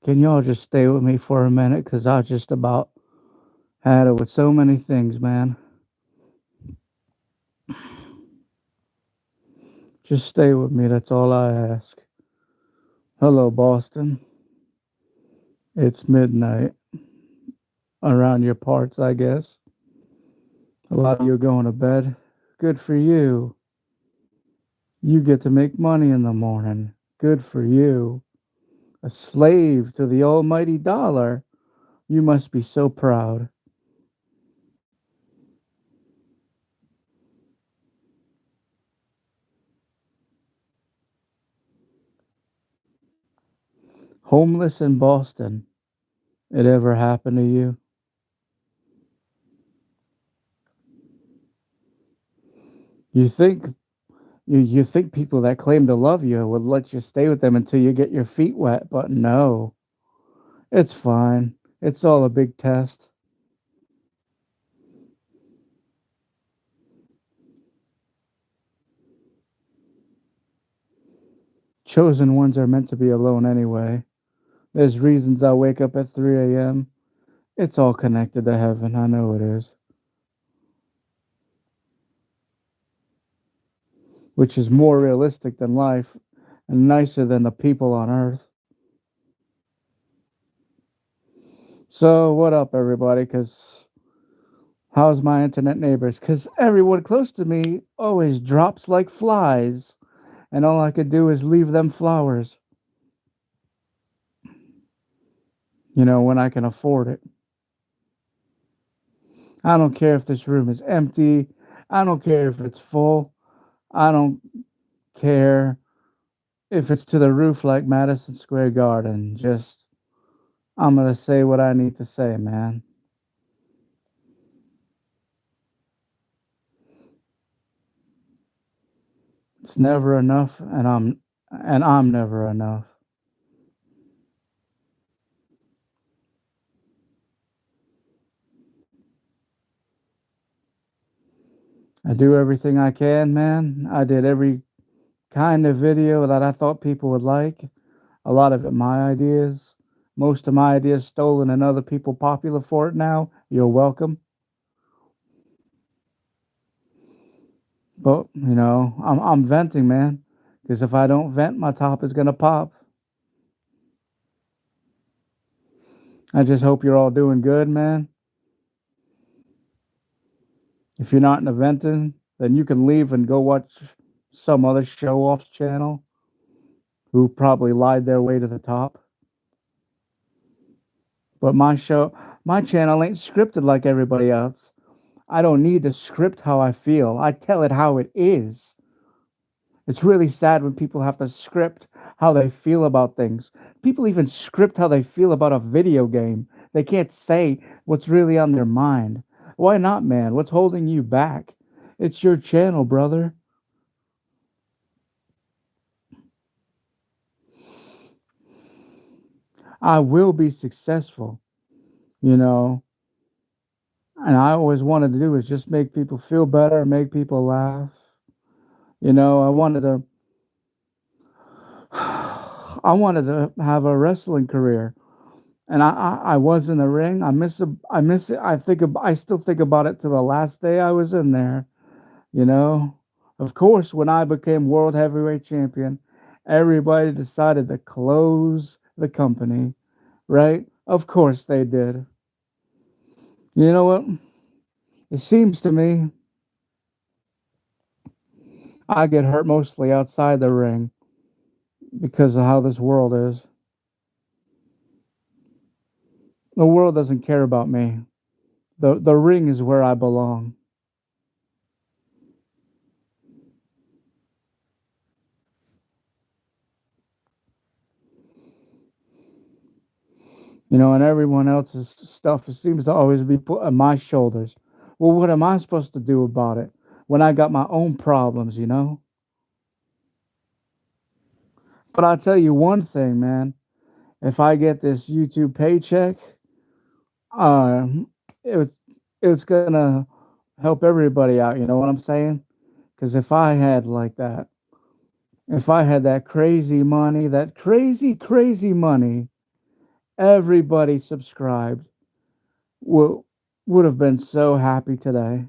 Can y'all just stay with me for a minute? Because I just about had it with so many things, man. Just stay with me. That's all I ask. Hello, Boston. It's midnight around your parts, I guess. A lot of you are going to bed. Good for you. You get to make money in the morning. Good for you. A slave to the almighty dollar. You must be so proud. Homeless in Boston. It ever happened to you? You think you think people that claim to love you would let you stay with them until you get your feet wet, but no. It's fine. It's all a big test. Chosen ones are meant to be alone anyway. There's reasons I wake up at 3 a.m. It's all connected to heaven. I know it is. Which is more realistic than life and nicer than the people on earth. So, what up, everybody? Because how's my internet neighbors? Because everyone close to me always drops like flies, and all I could do is leave them flowers, when I can afford it. I don't care if this room is empty. I don't care if it's full. I don't care if it's to the roof like Madison Square Garden. Just, I'm going to say what I need to say, man. It's never enough, and I'm never enough. I do everything I can, man. I did every kind of video that I thought people would like. A lot of it my ideas. Most of my ideas stolen and other people popular for it now. You're welcome. But, I'm venting, man. Because if I don't vent, my top is gonna pop. I just hope you're all doing good, man. If you're not in a venting, then you can leave and go watch some other show off channel who probably lied their way to the top. But my channel ain't scripted like everybody else. I don't need to script how I feel. I tell it how it is. It's really sad when people have to script how they feel about things. People even script how they feel about a video game. They can't say what's really on their mind. Why not, man? What's holding you back? It's your channel, brother. I will be successful, you know. And I always wanted to do is just make people feel better, make people laugh. I wanted to I wanted to have a wrestling career. And I was in the ring. I miss it. I still think about it to the last day I was in there, you know. Of course, when I became world heavyweight champion, everybody decided to close the company, right? Of course they did. You know what? It seems to me I get hurt mostly outside the ring because of how this world is. The world doesn't care about me. The ring is where I belong. And everyone else's stuff seems to always be put on my shoulders. Well, what am I supposed to do about it when I got my own problems? But I'll tell you one thing, man. If I get this YouTube paycheck, um, it, it's gonna help everybody out. You know what I'm saying? Because if I had that crazy money, that crazy, crazy money, Everybody subscribed. Would would have been so happy today.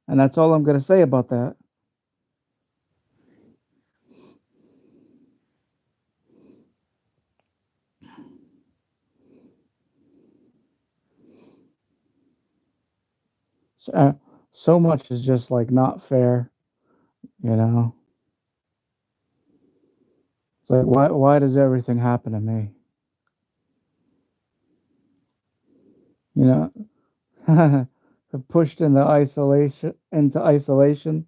And that's all I'm going to say about that. So, so much is just like not fair, you know. It's like why does everything happen to me? You know, pushed into isolation,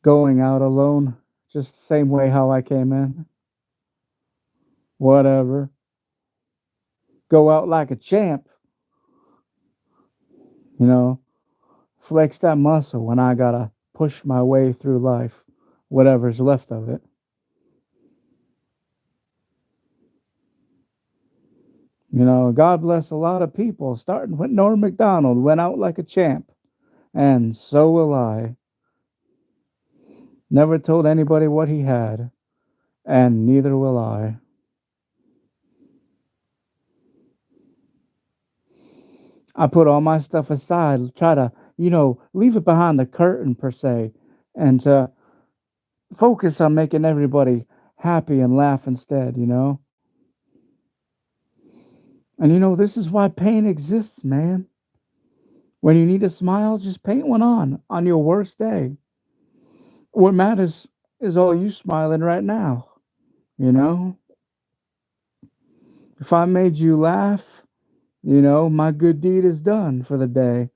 going out alone, just the same way how I came in. Whatever. Go out like a champ, you know. Flex that muscle when I gotta push my way through life, whatever's left of it. God bless a lot of people, starting with Norm MacDonald, went out like a champ. And so will I. Never told anybody what he had, and neither will I. I put all my stuff aside, try to, leave it behind the curtain per se, and to focus on making everybody happy and laugh instead. And this is why pain exists, man. When you need a smile, just paint one on your worst day. What matters is all you smiling right now, you know? If I made you laugh, my good deed is done for the day.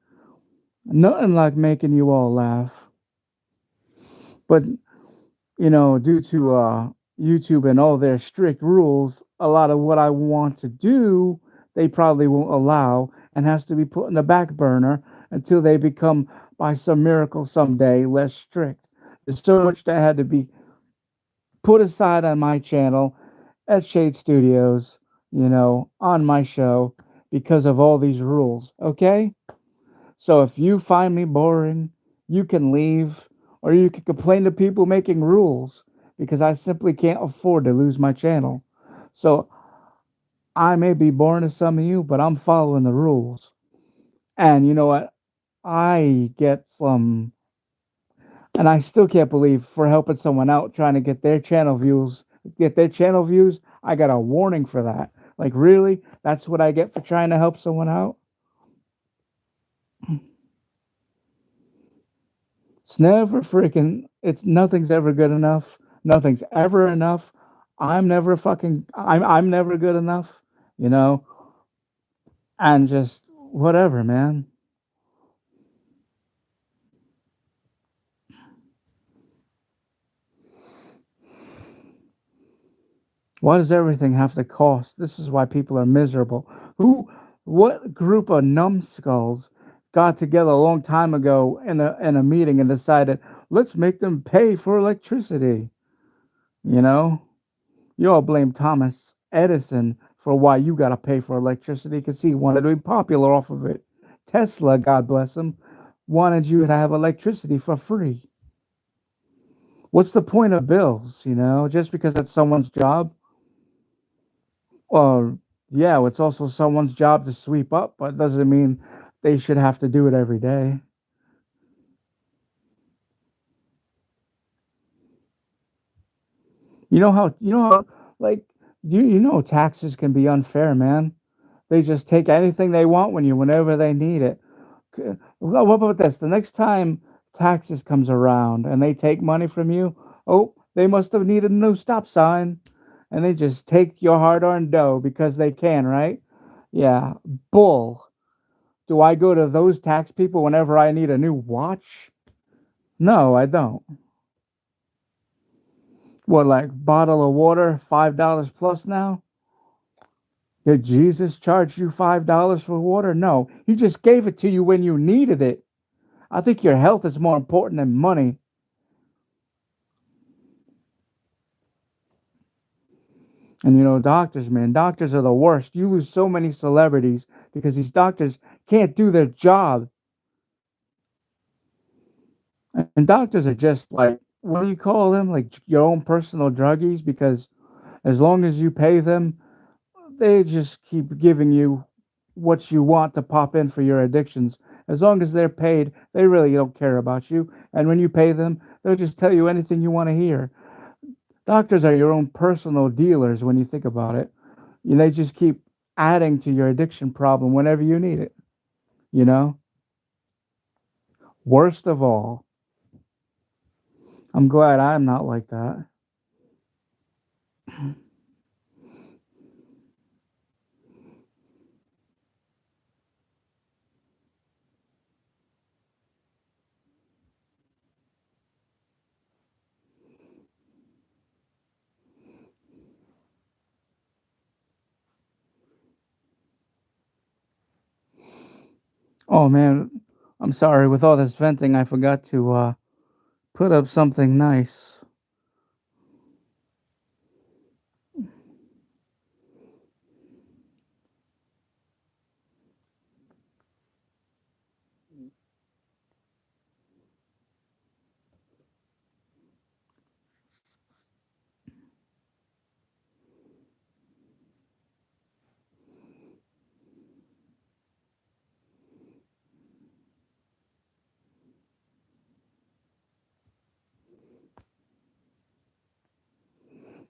Nothing like making you all laugh. But, due to YouTube and all their strict rules, a lot of what I want to do, they probably won't allow and has to be put in the back burner until they become, by some miracle someday, less strict. There's so much that had to be put aside on my channel at Shade Studios, on my show because of all these rules, okay? So if you find me boring, you can leave or you can complain to people making rules because I simply can't afford to lose my channel. So I may be boring to some of you, but I'm following the rules. And you know what? I get some, and I still can't believe for helping someone out trying to get their channel views, I got a warning for that. Like, really? That's what I get for trying to help someone out? It's nothing's ever good enough. Nothing's ever enough. I'm never good enough, you know, and just whatever, man. Why does everything have to cost? This is why people are miserable. What group of numbskulls got together a long time ago in a meeting and decided, let's make them pay for electricity? You know, you all blame Thomas Edison for why you got to pay for electricity because he wanted to be popular off of it. Tesla, God bless him, wanted you to have electricity for free. What's the point of bills? Just because it's someone's job. Well, yeah, it's also someone's job to sweep up, but it doesn't mean they should have to do it every day. Like, taxes can be unfair, man. They just take anything they want whenever they need it. Well, what about this? The next time taxes comes around and they take money from you, oh, they must have needed a new stop sign, and they just take your hard-earned dough because they can, right? Yeah, bull. Do I go to those tax people whenever I need a new watch? No, I don't. What, like bottle of water, $5 plus now? Did Jesus charge you $5 for water? No, he just gave it to you when you needed it. I think your health is more important than money. And doctors, man, doctors are the worst. You lose so many celebrities because these doctors can't do their job. And doctors are just like, what do you call them? Like your own personal druggies because as long as you pay them, they just keep giving you what you want to pop in for your addictions. As long as they're paid, they really don't care about you. And when you pay them, they'll just tell you anything you want to hear. Doctors are your own personal dealers when you think about it. They just keep adding to your addiction problem whenever you need it, you know? Worst of all, I'm glad I'm not like that. Oh man, I'm sorry. With all this venting, I forgot to put up something nice.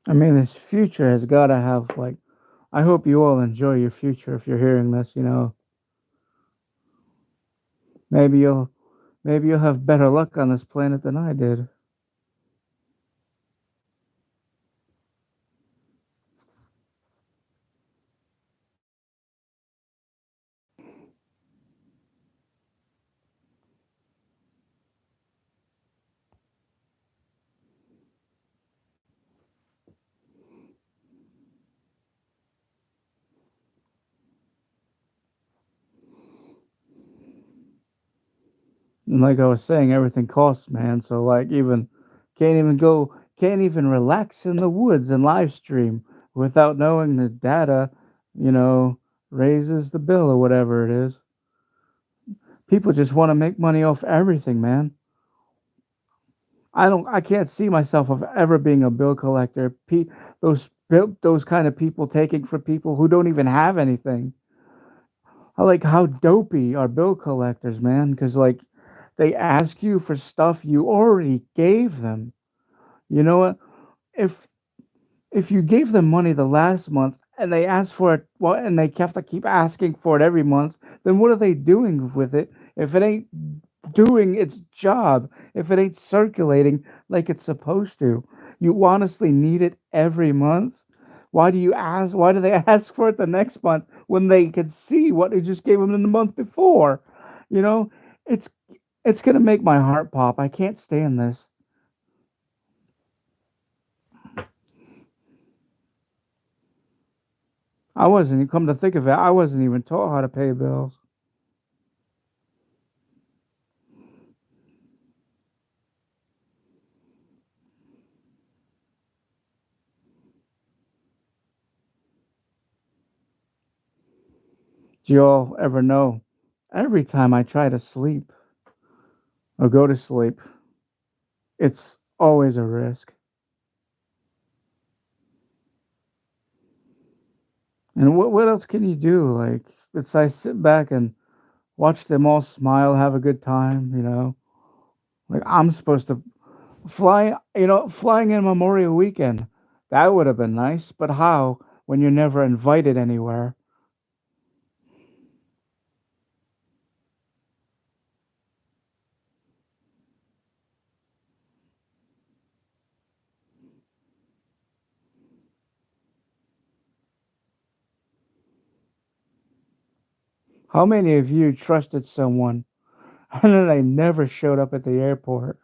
I mean, this future has got to have like. I hope you all enjoy your future if you're hearing this. Maybe you'll have better luck on this planet than I did. And like I was saying, everything costs, man. So like even can't even relax in the woods and live stream without knowing the data, you know, raises the bill or whatever it is. People just want to make money off everything, man. I can't see myself of ever being a bill collector. Those kind of people taking from people who don't even have anything. I like how dopey are bill collectors, man, because like they ask you for stuff you already gave them. You know what? If if you gave them money the last month and they asked for it, well, and they have to keep asking for it every month, then what are they doing with it if it ain't doing its job, if it ain't circulating like it's supposed to? You honestly need it every month? Why do you ask? Why do they ask for it the next month when they could see what you just gave them in the month before? You know, it's it's gonna make my heart pop. I can't stand this. I wasn't. Come to think of it, I wasn't even taught how to pay bills. Do y'all ever know? Every time I try to sleep or go to sleep, it's always a risk. And what else can you do? Like, it's I sit back and watch them all smile, have a good time. Like I'm supposed to flying in Memorial Weekend. That would have been nice, but how when you're never invited anywhere? How many of you trusted someone and then they never showed up at the airport?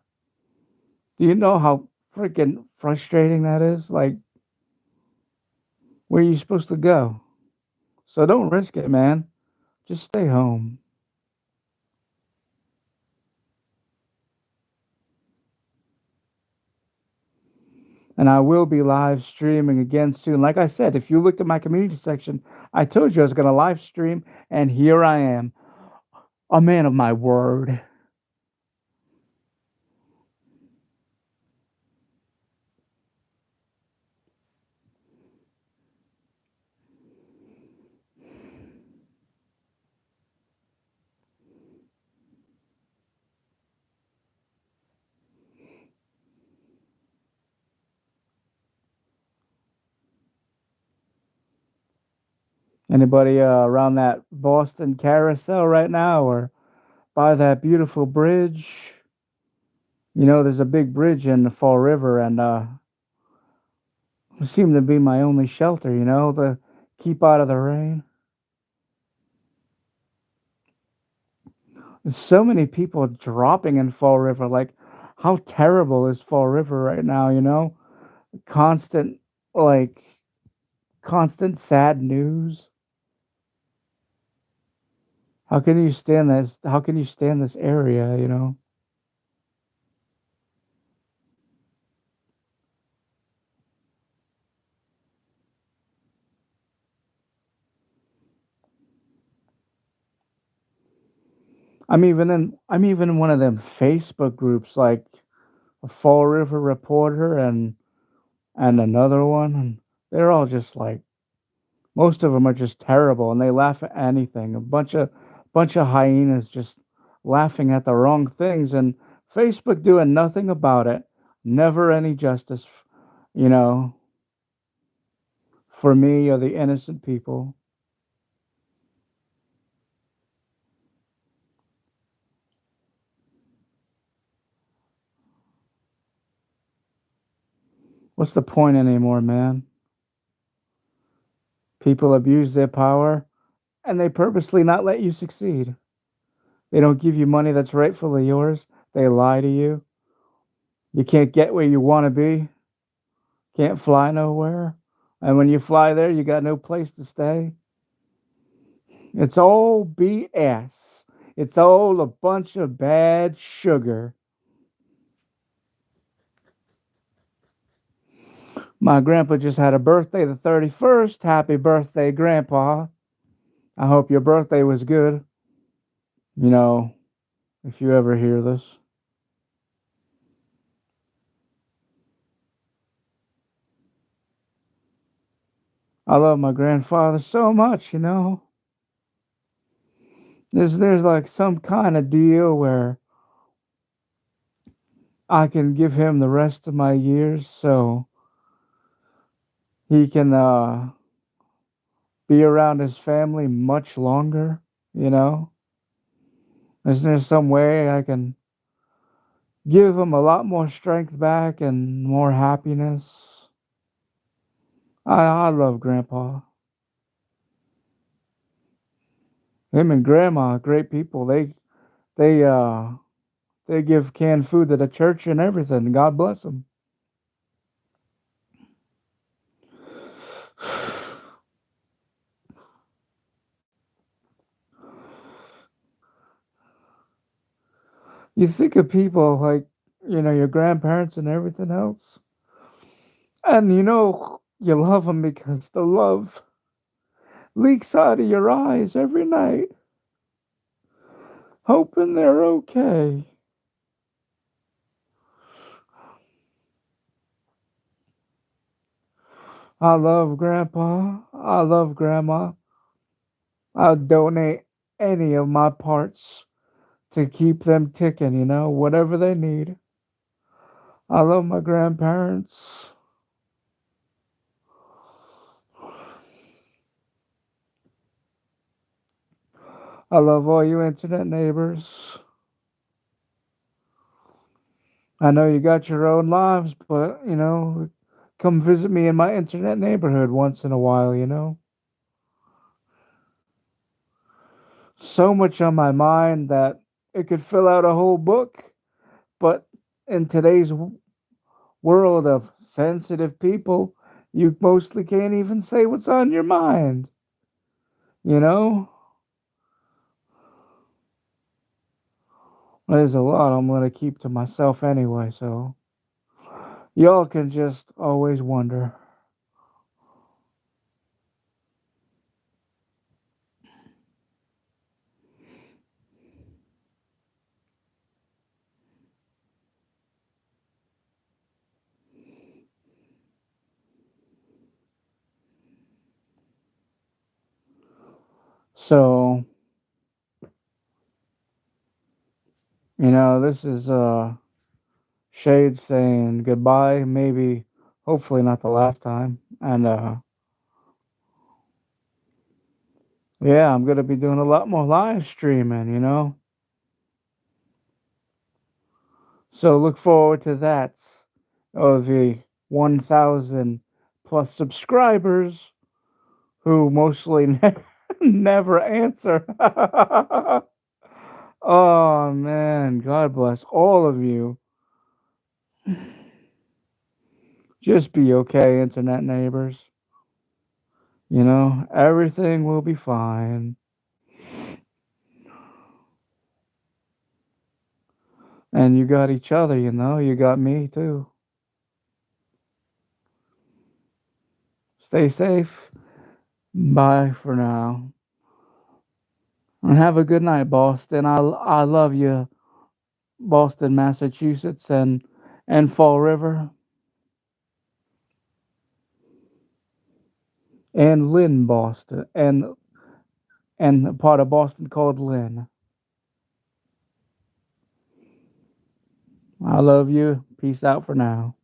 Do you know how freaking frustrating that is? Like, where are you supposed to go? So don't risk it, man. Just stay home. And I will be live streaming again soon. Like I said, if you looked at my community section, I told you I was going to live stream, and here I am, a man of my word. Anybody around that Boston carousel right now or by that beautiful bridge? There's a big bridge in the Fall River, and it seemed to be my only shelter, to keep out of the rain. There's so many people dropping in Fall River. Like, how terrible is Fall River right now, Constant, like, constant sad news. How can you stand this? How can you stand this area? I'm even in one of them Facebook groups like a Fall River Reporter and another one, and they're all just like most of them are just terrible, and they laugh at anything. A bunch of hyenas just laughing at the wrong things, and Facebook doing nothing about it. Never any justice, you know, for me or the innocent people. What's the point anymore, man? People abuse their power, and they purposely not let you succeed. They don't give you money that's rightfully yours. They lie to you. You can't get where you want to be. Can't fly nowhere. And when you fly there, you got no place to stay. It's all BS. It's all a bunch of bad sugar. My grandpa just had a birthday the 31st. Happy birthday, Grandpa. I hope your birthday was good. You know, if you ever hear this. I love my grandfather so much. There's like some kind of deal where I can give him the rest of my years so he can be around his family much longer, you know? Is there some way I can give him a lot more strength back and more happiness? I love Grandpa. Him and Grandma, great people. They they give canned food to the church and everything. God bless them. You think of people like your grandparents and everything else, and you love them because the love leaks out of your eyes every night, hoping they're okay. I love Grandpa. I love Grandma. I'll donate any of my parts to keep them ticking, whatever they need. I love my grandparents. I love all you internet neighbors. I know you got your own lives, but, come visit me in my internet neighborhood once in a while. So much on my mind that it could fill out a whole book, but in today's world of sensitive people, you mostly can't even say what's on your mind, you know? There's a lot I'm going to keep to myself anyway, so y'all can just always wonder. So, this is Shade saying goodbye, maybe, hopefully not the last time. And Yeah, I'm gonna be doing a lot more live streaming. So look forward to that. Of the 1,000 plus subscribers who mostly never answer. Oh man, God bless all of you. Just be okay, internet neighbors. Everything will be fine. And you got each other. You got me too. Stay safe. Bye for now. And have a good night, Boston. I love you, Boston, Massachusetts, and Fall River, and Lynn, Boston, and a part of Boston called Lynn. I love you. Peace out for now.